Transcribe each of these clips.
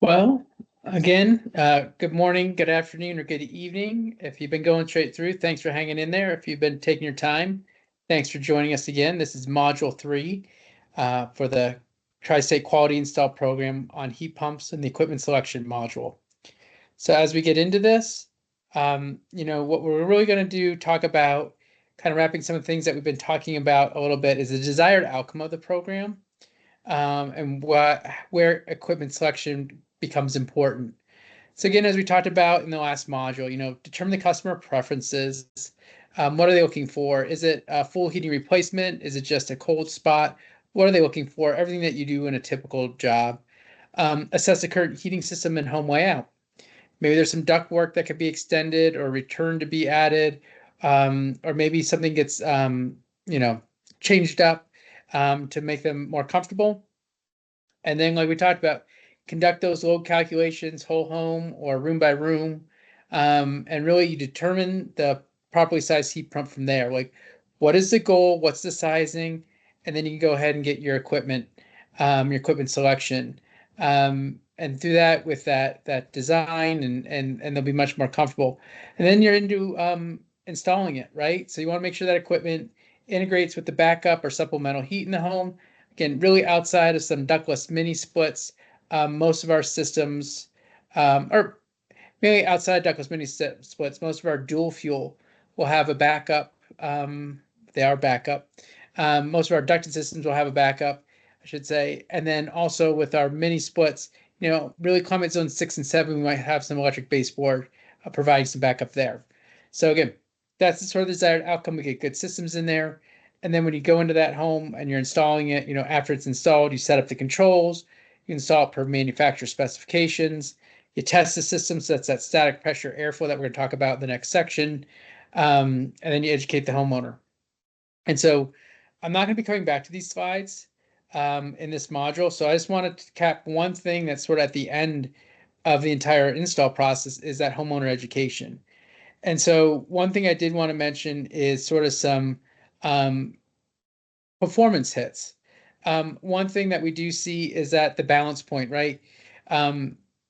Well, again, good morning, good afternoon, or good evening. If you've been going straight through, thanks for hanging in there. If you've been taking your time, thanks for joining us again. This is Module 3 for the Tri-State Quality Install Program on heat pumps and the equipment selection module. So as we get into this, what we're really going to do, talk about kind of wrapping some of the things that we've been talking about a little bit is the desired outcome of the program, and where equipment selection becomes important. So again, as we talked about in the last module, determine the customer preferences. What are they looking for? Is it a full heating replacement? Is it just a cold spot? What are they looking for? Everything that you do in a typical job. Assess the current heating system and home layout. Maybe there's some duct work that could be extended or returned to be added, or maybe something gets changed up to make them more comfortable. And then, like we talked about, conduct those load calculations, whole home or room by room, and really you determine the properly sized heat pump from there. Like, what is the goal? What's the sizing? And then you can go ahead and get your equipment selection, and through that with that design, and they'll be much more comfortable. And then you're into installing it, right? So you want to make sure that equipment integrates with the backup or supplemental heat in the home. Again, really outside of some ductless mini splits, most of our systems, or mainly outside ductless mini splits, most of our dual fuel will have a backup. They are backup. Most of our ducted systems will have a backup, I should say. And then also with our mini splits, really climate zone 6 and 7, we might have some electric baseboard providing some backup there. So again, that's the sort of desired outcome. We get good systems in there. And then when you go into that home and you're installing it, after it's installed, you set up the controls, you install it per manufacturer specifications, you test the system, so that's that static pressure airflow that we're going to talk about in the next section, and then you educate the homeowner. And so I'm not going to be coming back to these slides in this module, so I just wanted to cap one thing that's sort of at the end of the entire install process is that homeowner education. And so one thing I did want to mention is sort of some um, performance hits. One thing that we do see is that the balance point, right?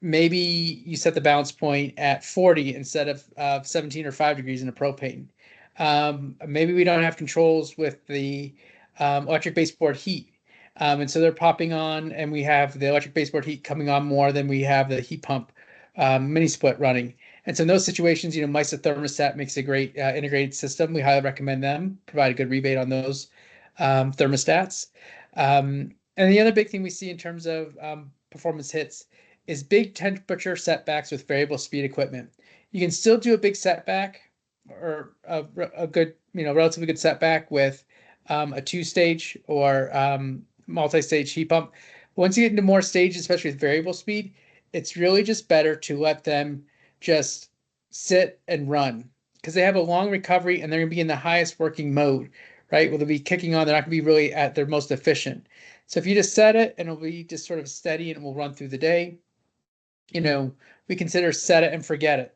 Maybe you set the balance point at 40 instead of 17 or 5 degrees in a propane. Maybe we don't have controls with the electric baseboard heat. And so they're popping on, and we have the electric baseboard heat coming on more than we have the heat pump mini split running. And so in those situations, Mysa Thermostat makes a great integrated system. We highly recommend them. Provide a good rebate on those thermostats. And the other big thing we see in terms of performance hits is big temperature setbacks with variable speed equipment. You can still do a big setback or a good, relatively good setback with a two-stage or multi-stage heat pump. Once you get into more stages, especially with variable speed, it's really just better to let them just sit and run because they have a long recovery and they're going to be in the highest working mode, right? Well, they'll be kicking on. They're not going to be really at their most efficient. So if you just set it and it'll be just sort of steady and it will run through the day, we consider set it and forget it.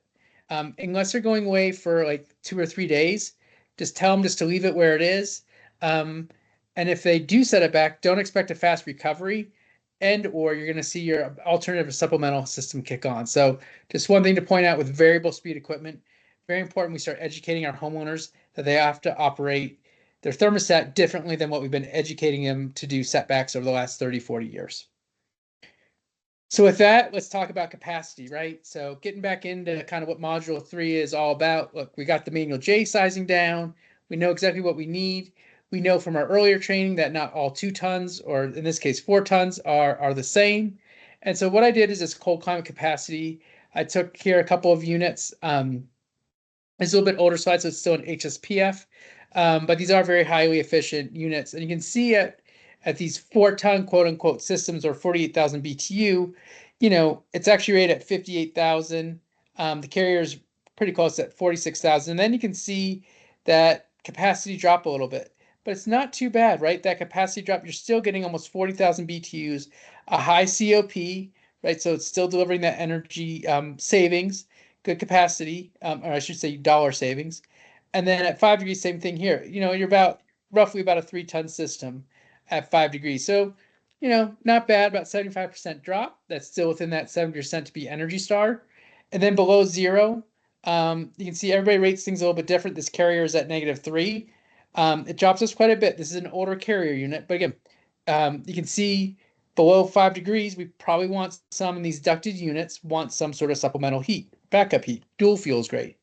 Unless they're going away for like 2 or 3 days, just tell them just to leave it where it is. And if they do set it back, don't expect a fast recovery, and or you're going to see your alternative supplemental system kick on. So just one thing to point out with variable speed equipment, very important we start educating our homeowners that they have to operate their thermostat differently than what we've been educating them to do setbacks over the last 30, 40 years. So with that, let's talk about capacity, right? So getting back into kind of what Module 3 is all about. Look, we got the manual J sizing down. We know exactly what we need. We know from our earlier training that not all 2 tons, or in this case 4 tons, are the same. And so what I did is this cold climate capacity. I took here a couple of units. It's a little bit older slide, so it's still an HSPF. But these are very highly efficient units. And you can see at these 4-ton quote unquote systems or 48,000 BTU, it's actually rated at 58,000. The carrier is pretty close at 46,000. And then you can see that capacity drop a little bit, but it's not too bad, right? That capacity drop, you're still getting almost 40,000 BTUs, a high COP, right? So it's still delivering that energy savings, good capacity, or I should say dollar savings. And then at 5 degrees, same thing here. You're roughly about a 3-ton system at 5 degrees. So, not bad, about 75% drop. That's still within that 70% to be Energy Star. And then below zero, you can see everybody rates things a little bit different. This Carrier is at -3. It drops us quite a bit. This is an older Carrier unit, but again, you can see below 5 degrees, we probably want some in these ducted units, want some sort of supplemental heat, backup heat. Dual fuel is great.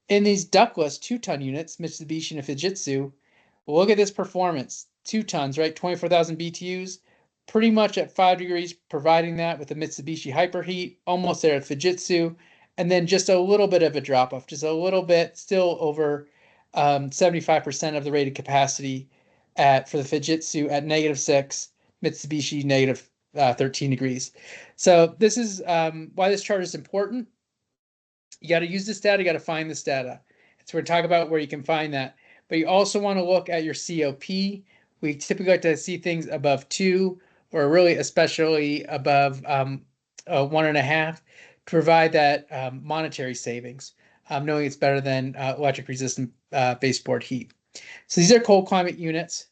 In these ductless 2-ton units, Mitsubishi and Fujitsu, look at this performance. 2 tons, right? 24,000 BTUs, pretty much at 5 degrees, providing that with the Mitsubishi Hyperheat, almost there at Fujitsu, and then just a little bit of a drop off, just a little bit, still over 75% of the rated capacity for the Fujitsu at -6, Mitsubishi -13 degrees. So this is why this chart is important. You got to use this data, you got to find this data. So we're talking about where you can find that. But you also want to look at your COP. We typically like to see things above 2, or really especially above 1.5, to provide that monetary savings, knowing it's better than electric resistant baseboard heat. So these are cold climate units.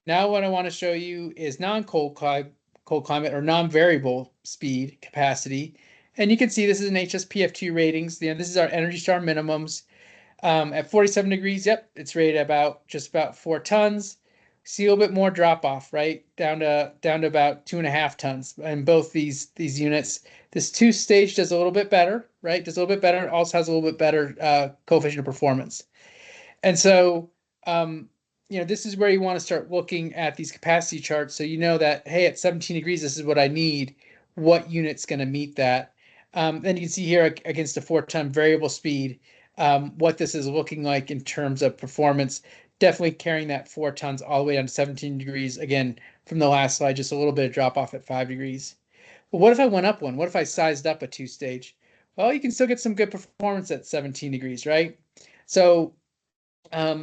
Now what I want to show you is non-cold climate or non-variable speed capacity. And you can see this is an HSPF2 ratings. This is our Energy Star minimums. At 47 degrees, yep, it's rated just about 4 tons. See a little bit more drop off, right? Down to about 2.5 tons. And both these units, this 2-stage does a little bit better, right? Does a little bit better. It also has a little bit better coefficient of performance. And so, this is where you want to start looking at these capacity charts. So you know that, hey, at 17 degrees, this is what I need. What unit's going to meet that? Then you can see here against a 4-ton variable speed, what this is looking like in terms of performance. Definitely carrying that 4 tons all the way down to 17 degrees. Again, from the last slide, just a little bit of drop off at 5 degrees. But what if I went up one? What if I sized up a 2-stage? Well, you can still get some good performance at 17 degrees, right? So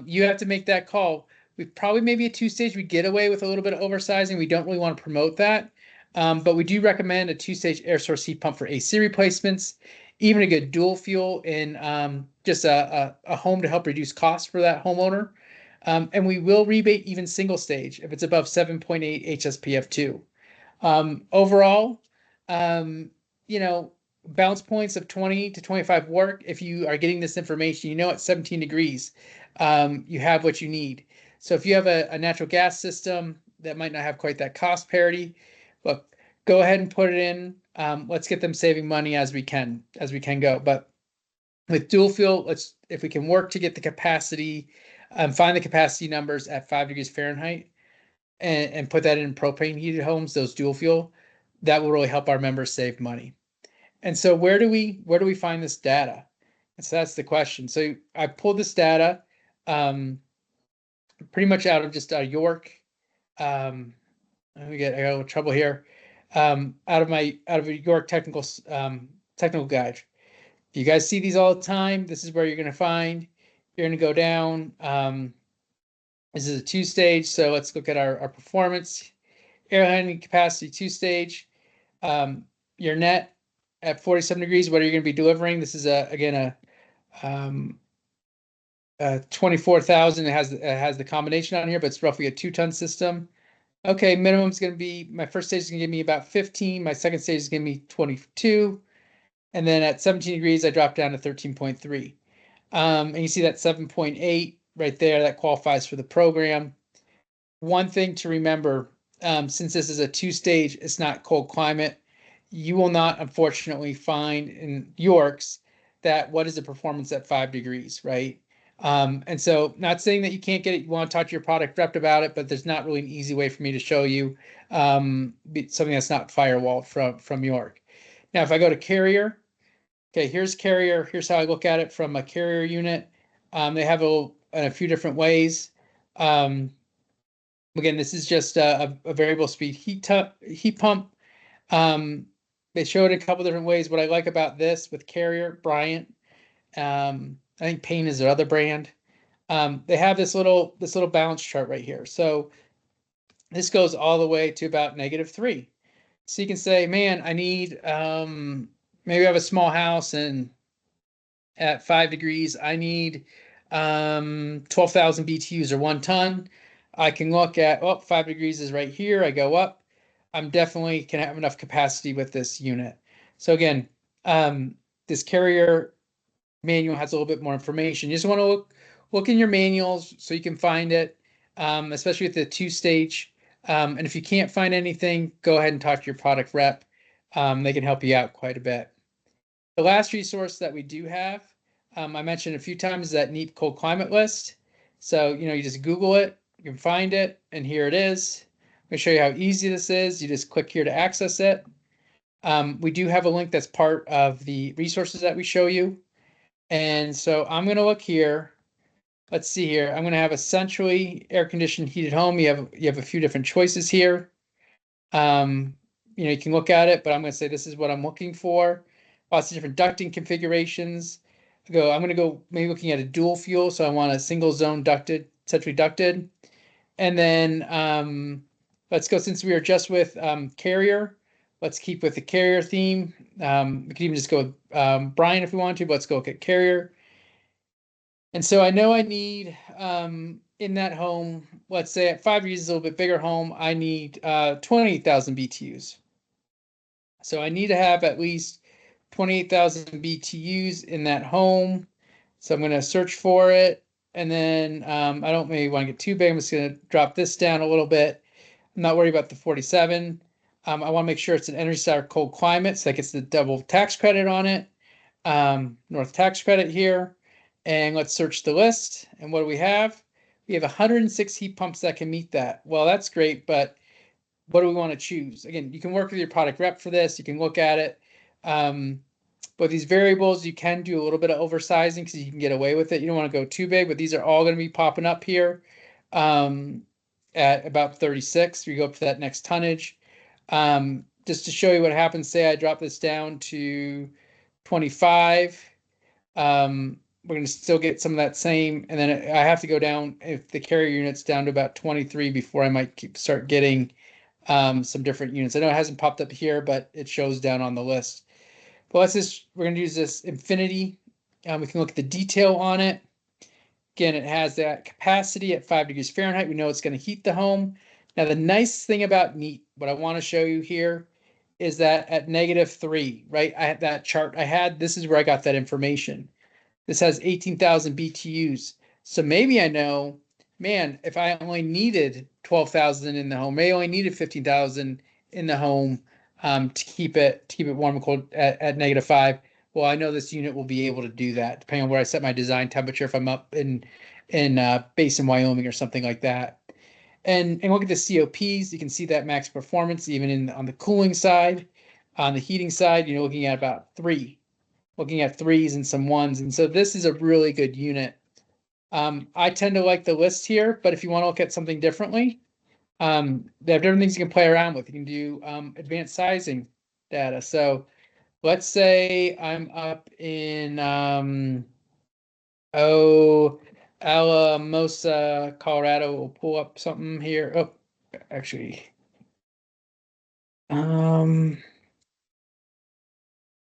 you have to make that call. We probably maybe a 2-stage, we get away with a little bit of oversizing. We don't really want to promote that. But we do recommend a 2-stage air source heat pump for AC replacements, even a good dual fuel in just a home to help reduce costs for that homeowner. And we will rebate even single stage if it's above 7.8 HSPF2. Overall, bounce points of 20 to 25 work. If you are getting this information, at 17 degrees, you have what you need. So if you have a natural gas system that might not have quite that cost parity, look, go ahead and put it in. Let's get them saving money as we can go. But with dual fuel, if we can work to get the capacity, find the capacity numbers at 5 degrees Fahrenheit and put that in propane heated homes, those dual fuel, that will really help our members save money. And so where do we find this data? And so that's the question. So I pulled this data pretty much out of just York. I got a little trouble here. Out of a York technical guide. You guys see these all the time. This is where you're going to find. You're going to go down. This is a 2-stage. So let's look at our performance. Air handling capacity 2-stage. Your net at 47 degrees. What are you going to be delivering? This is again a 24,000. It has the combination on here, but it's roughly a 2-ton system. Okay, minimum is going to be, my first stage is going to give me about 15. My second stage is going to be 22. And then at 17 degrees, I drop down to 13.3. And you see that 7.8 right there, that qualifies for the program. One thing to remember, since this is a 2-stage, it's not cold climate, you will not, unfortunately, find in Yorks that what is the performance at 5 degrees, right? And so not saying that you can't get it, you want to talk to your product rep about it, but there's not really an easy way for me to show you something that's not firewall from York. Now, if I go to Carrier, okay, here's Carrier. Here's how I look at it from a Carrier unit. They have in a few different ways. Again, this is just a variable speed heat pump. They show it a couple different ways. What I like about this with Carrier, Bryant, I think Payne is their other brand. They have this little balance chart right here. So this goes all the way to about -3. So you can say, man, I need maybe I have a small house and at 5 degrees, I need 12,000 BTUs or 1 ton. I can look at, 5 degrees is right here. I go up. I'm definitely can have enough capacity with this unit. So again, this Carrier manual has a little bit more information. You just want to look in your manuals so you can find it, especially with the two-stage. And if you can't find anything, go ahead and talk to your product rep. They can help you out quite a bit. The last resource that we do have, I mentioned a few times, is that neat cold climate list. So, you just Google it, you can find it, and here it is. I'm going to show you how easy this is. You just click here to access it. We do have a link that's part of the resources that we show you. And so I'm going to look here. Let's see here. I'm going to have a centrally air-conditioned heated home. You have a few different choices here. You can look at it, but I'm going to say this is what I'm looking for. Lots of different ducting configurations. I'm going to go maybe looking at a dual fuel. So I want a single zone ducted, centrally ducted. And then let's go, since we were just with Carrier, let's keep with the Carrier theme. We could even just go with Brian if we want to, but let's go look at Carrier. And so I know I need in that home, let's say at 5 years, a little bit bigger home, I need 28,000 BTUs. So I need to have at least 28,000 BTUs in that home. So I'm going to search for it. And then I don't maybe want to get too big. I'm just going to drop this down a little bit. I'm not worried about the 47. I want to make sure it's an Energy Star cold climate, so that gets the double tax credit on it. North tax credit here. And let's search the list. And what do we have? We have 106 heat pumps that can meet that. Well, that's great, but what do we want to choose? Again, you can work with your product rep for this. You can look at it. But these variables, you can do a little bit of oversizing because you can get away with it. You don't want to go too big, but these are all going to be popping up here at about 36. We go up to that next tonnage. Just to show you what happens, say I drop this down to 25. We're going to still get some of that same, and then I have to go down, if the Carrier unit's down to about 23 before I might start getting some different units. I know it hasn't popped up here, but it shows down on the list. But we're going to use this Infinity. We can look at the detail on it. Again, it has that capacity at 5 degrees Fahrenheit. We know it's going to heat the home. Now, the nice thing about NEAT, what I want to show you here, is that at -3, right? I had that chart I had. This is where I got that information. This has 18,000 BTUs. So maybe I know, man, if I only needed 12,000 in the home, maybe I only needed 15,000 in the home to keep it warm and cold at -5. Well, I know this unit will be able to do that, depending on where I set my design temperature. If I'm up in Basin, Wyoming, or something like that. And look at the COPs. You can see that max performance even on the cooling side. On the heating side, looking at about 3. Looking at 3s and some 1s. And so this is a really good unit. I tend to like the list here, but if you want to look at something differently, they have different things you can play around with. You can do advanced sizing data. So let's say I'm up in Alamosa, Colorado. We'll pull up something here. Oh, actually,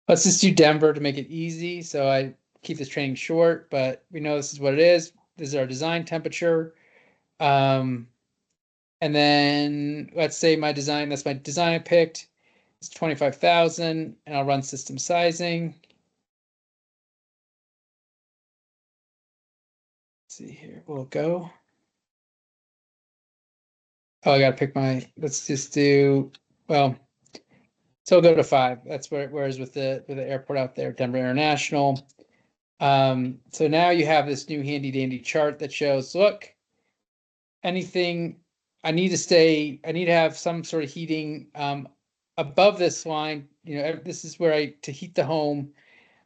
let's just do Denver to make it easy. So I keep this training short, but we know this is what it is. This is our design temperature. And then let's say that's my design I picked. It's 25,000, and I'll run system sizing. Let's see here, will it go? Oh, I gotta pick let's just do, well, so I'll go to 5. That's whereas with the airport out there, Denver International. So now you have this new handy dandy chart that shows, look, anything I need to have some sort of heating above this line. This is where to heat the home.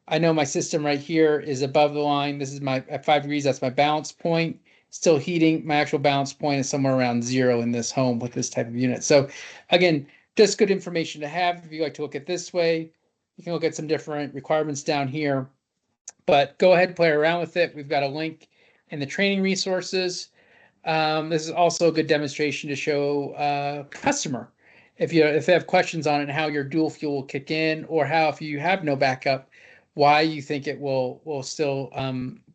I know my system right here is above the line. This is at 5 degrees, that's my balance point. Still heating. My actual balance point is somewhere around 0 in this home with this type of unit. So again, just good information to have if you like to look at this way. You can look at some different requirements down here, but go ahead and play around with it. We've got a link in the training resources. This is also a good demonstration to show customer if they have questions on it and how your dual fuel will kick in, or how, if you have no backup, why you think it will still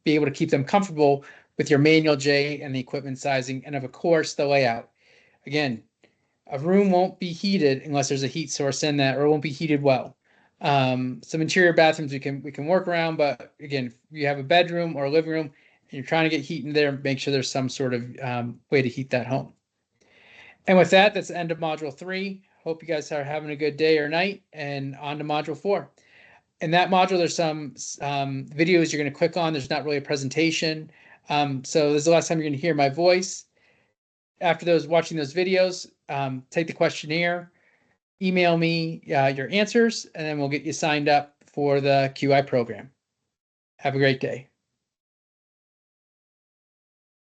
be able to keep them comfortable with your manual J and the equipment sizing, and of course the layout. Again, A room won't be heated unless there's a heat source in that, or it won't be heated well. Some interior bathrooms we can work around, but again, if you have a bedroom or a living room and you're trying to get heat in there, make sure there's some sort of way to heat that home. And with that, that's the end of module 3. Hope you guys are having a good day or night, and on to module 4. In that module, there's some videos you're going to click on. There's not really a presentation. So this is the last time you're going to hear my voice. After watching those videos, take the questionnaire, email me your answers, and then we'll get you signed up for the QI program. Have a great day.